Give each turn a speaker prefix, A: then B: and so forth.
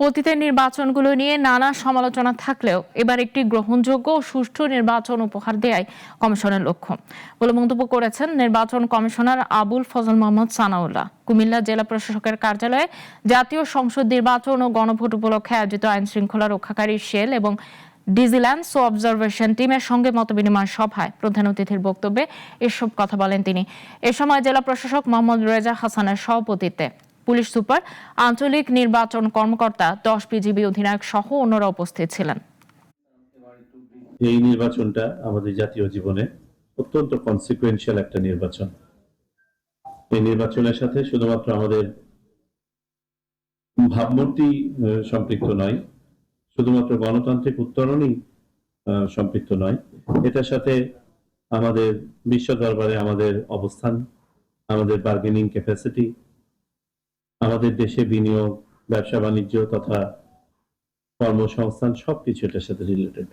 A: অতীতের নির্বাচনগুলো নিয়ে নানা সমালোচনা থাকলেও এবার একটি গ্রহণযোগ্য ও সুষ্ঠু নির্বাচন উপহার দেয়াই কমিশনের লক্ষ্য বলে মন্তব্য করেছেন নির্বাচন কমিশনার আবুল ফজল মোহাম্মদ সানাউল্লাহ। কুমিল্লা জেলা প্রশাসকের কার্যালয়ে জাতীয় সংসদ নির্বাচন ও গণভোট উপলক্ষে আয়োজিত আইন শৃঙ্খলা রক্ষাকারী সেল এবং ভিজিল্যান্স ও অবজারভেশন টিমের সঙ্গে মতবিনিময় সভায় প্রধান অতিথির বক্তব্যে এসব কথা বলেন তিনি। এ সময় জেলা প্রশাসক মোহাম্মদ রেজা হাসানের সভাপতিত্বে পুলিশ সুপার, আঞ্চলিক নির্বাচন কর্মকর্তা, 10 বিজিবি অধিনায়ক সহ অন্যরা উপস্থিত ছিলেন।
B: এই নির্বাচনটা আমাদের জাতীয় জীবনে অত্যন্ত কনসিকুয়েন্সিয়াল একটা নির্বাচন। এই নির্বাচনের সাথে শুধুমাত্র আমাদের ভাবমূর্তি সম্পৃক্ত নয়, শুধুমাত্র গণতান্ত্রিক উত্তরণই সম্পৃক্ত নয়, এটার সাথে আমাদের বিশ্ব দরবারে আমাদের অবস্থান, আমাদের বার্গেনিং ক্যাপাসিটি, আমাদের দেশে বিনিয়োগ, ব্যবসা বাণিজ্য তথা কর্মসংস্থান সবকিছু এটার সাথে রিলেটেড।